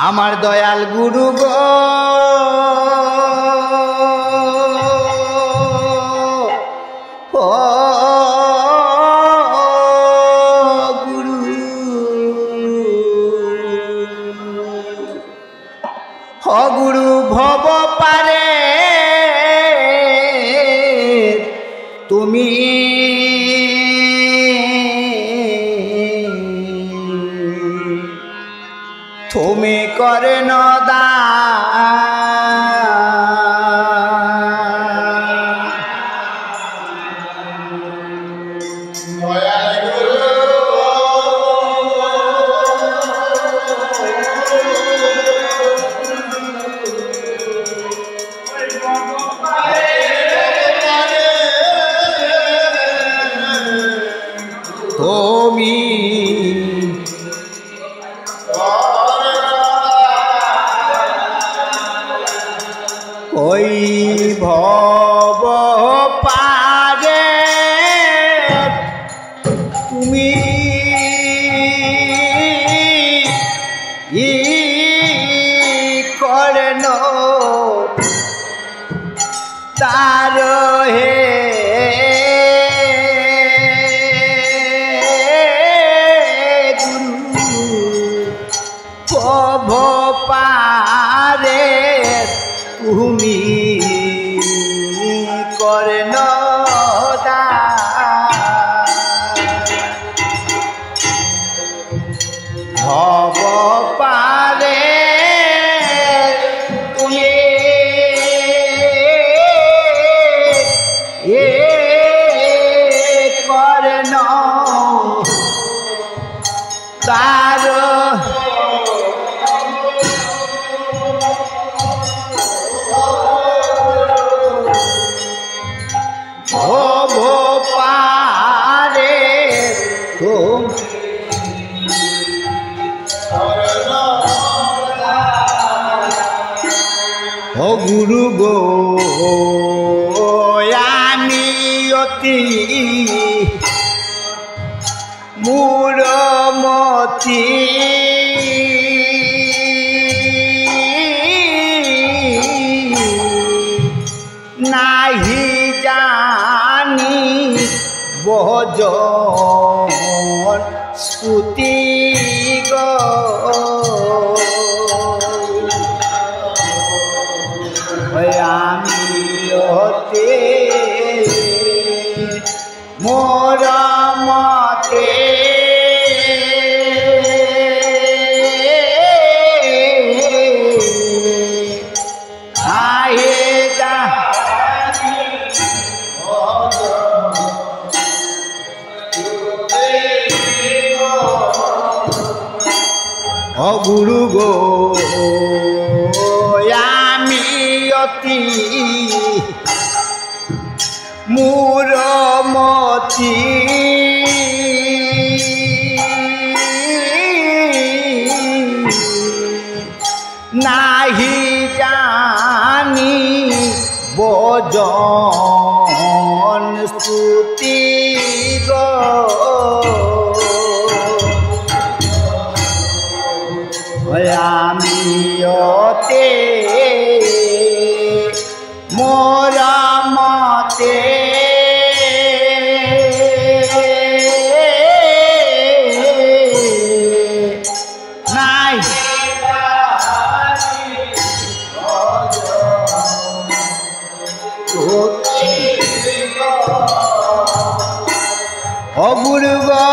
আমার দয়াল গুরু গো গুরু গুরু ভব পারে তুমি তুমি করে নদা তুমি ওই ভব পারে তুমি করন তার হে ভব পারে তুমি করন ভব পারে তুমি করন তার ভব পারে ও গুরু গো আমি অতি মূঢ়মতি নাহি জানি ভজন স্তুতি গো আমি অতি মূঢ়মতি ও গুরু গো আমি অতি মূঢ়মতি নাহি জানি ভজন স্তুতি গো আমি অতি মূঢ়মতি নাই ও গুরু গো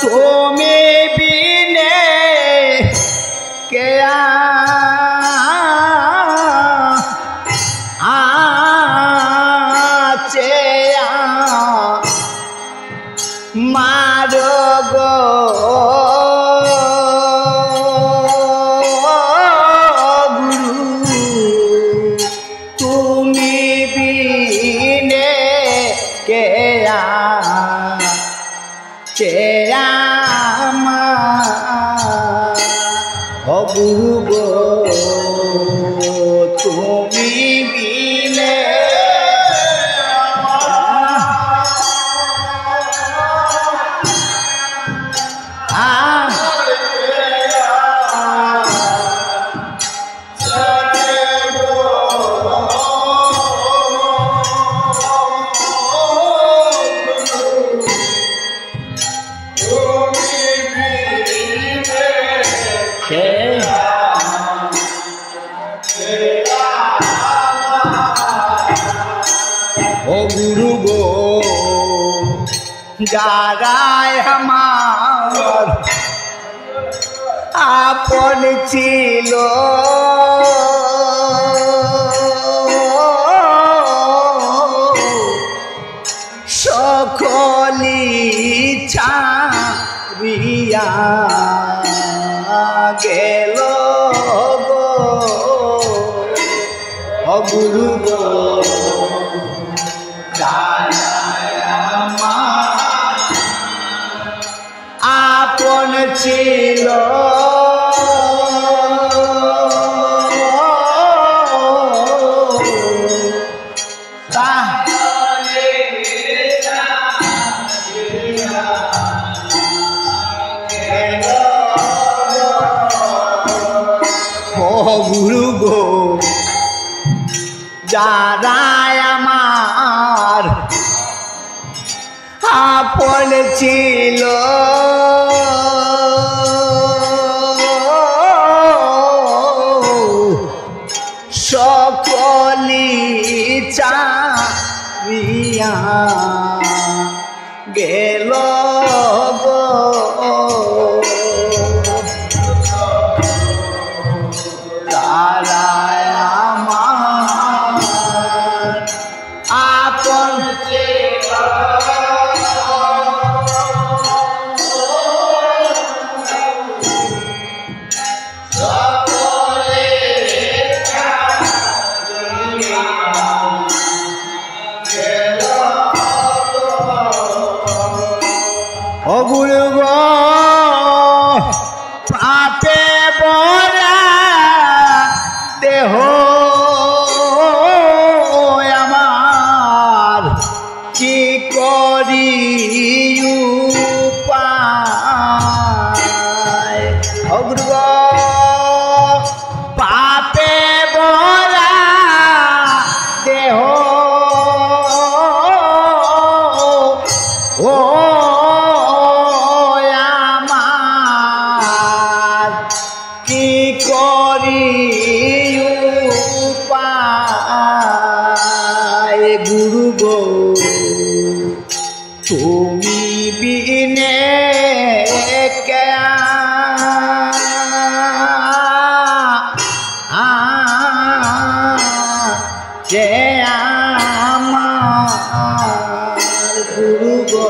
তুমি বিনে কে আছে মার গো গুরু তুমি বিনে কে আছে ও গুরু গো তুমি বিনে যারাই আমার আপন ছিল সকলি ছাড়িয়া গেল গো গুরু গো আপন ছিল গুরু গো যারা আমার আপন ছিল সকলি ছাড়িয়া গেল গো গুরু গো পাপে বরা দেহ আমার কি করি উপায় গুরু গো পাপে বরা দেহ ও কি করি উপায় গুরু গো তুমি বিনে যে আমার গুরু গো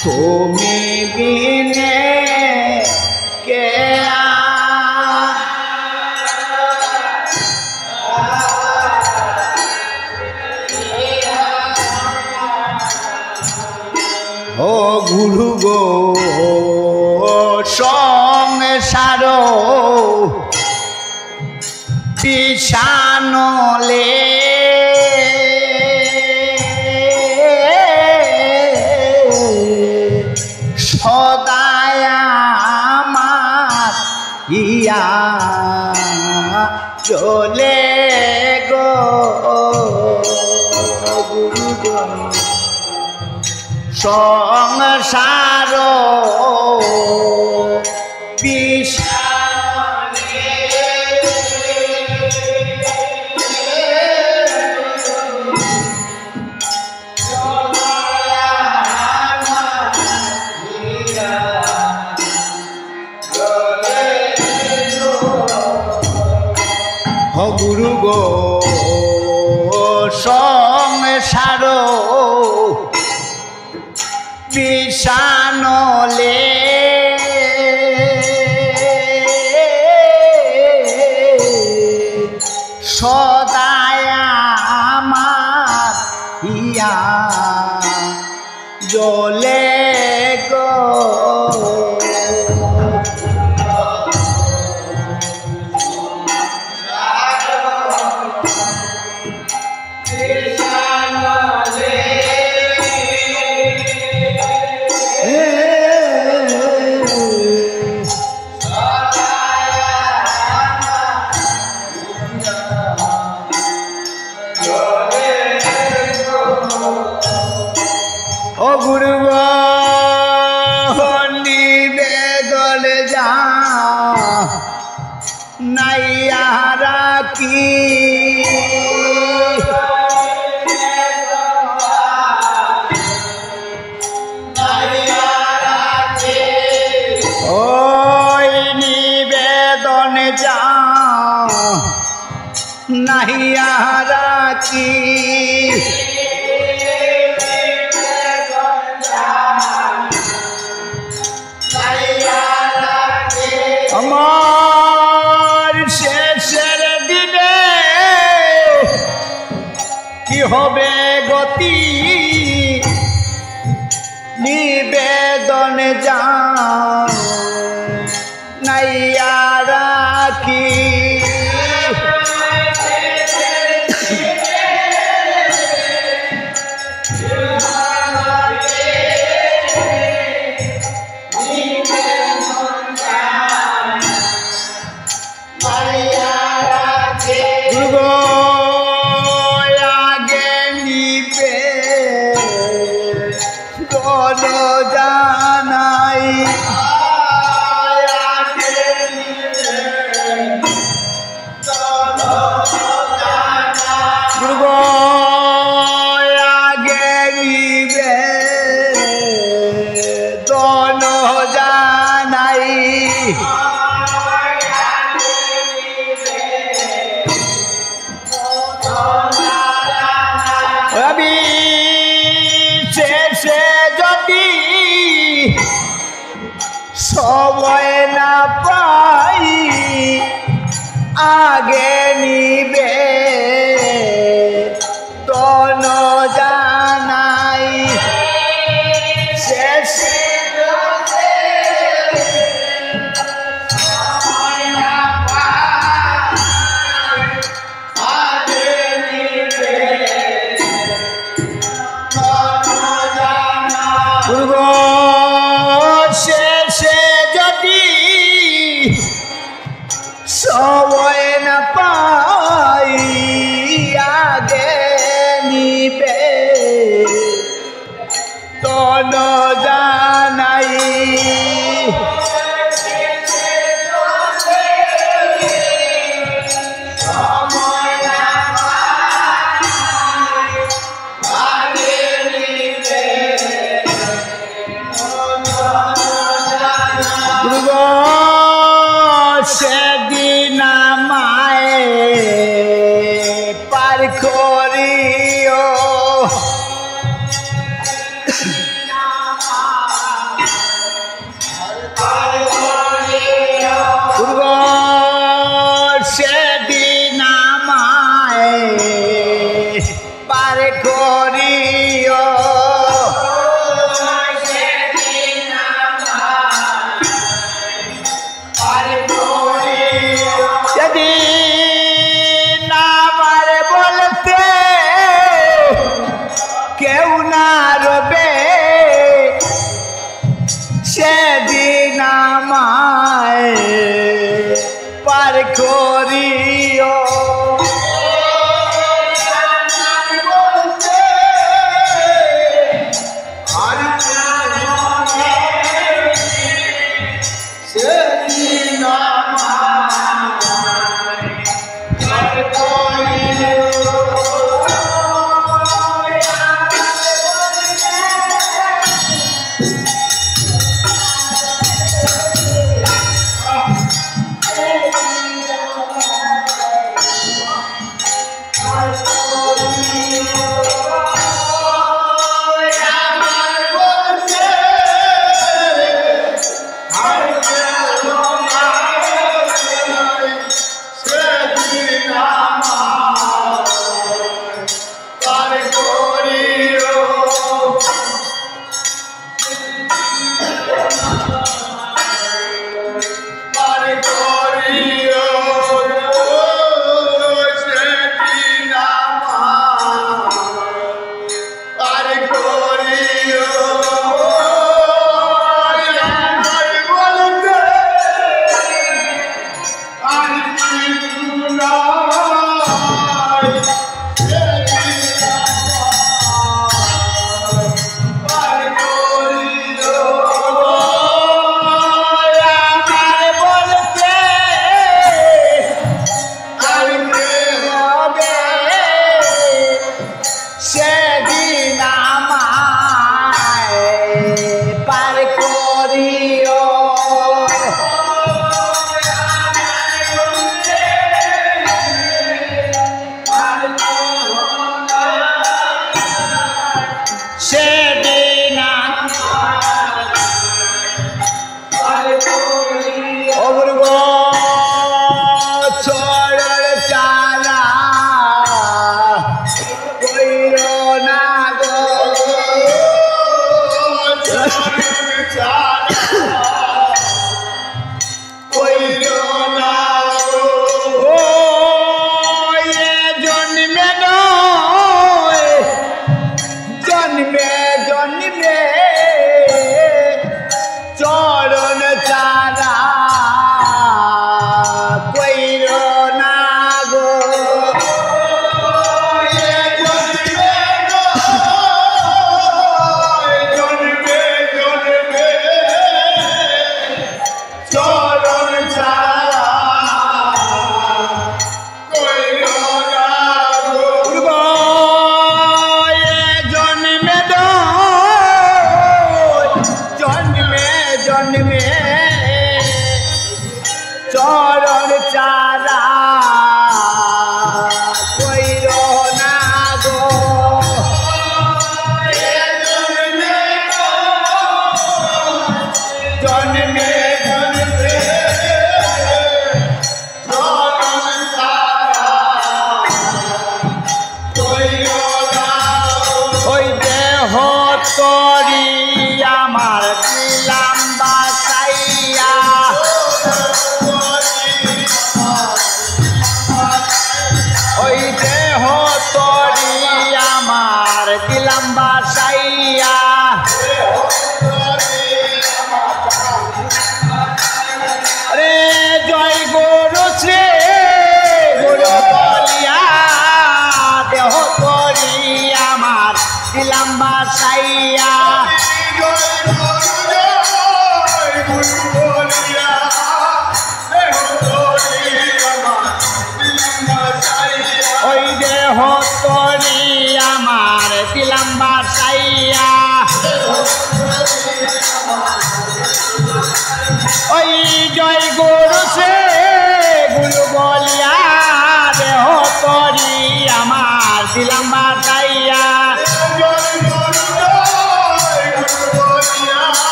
তুমি বিনে ও গুরু গো সংসার পিছানলে সদায় আমার ইয়া চলে গো গুরু গো সংসার গুরু গো সংসার পিছানলে সদায় আমার ইয়া জ্বলে গো ও গুরু নিবেদন যা নাইয়ারা কি নাহিয়া রাখি আমার শেষের দিনে কি হবে গতি নিবেদন যা নাইয়া রাখি জানাই দুর্গ আগে নিবে দন জানাই রবি শেষে যদি সময় না পাই আগে নিবে তন জানাই শেষে শেষে যদি সময় না পাই আগে নিবে তন জানাই সেদিন আমায় পার করিও সেদিন আমায় পার করিও সেদিন আমার বলতে কেউ না রবে সেদিন আমায় পার করিও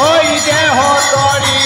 ওই দেহ তরি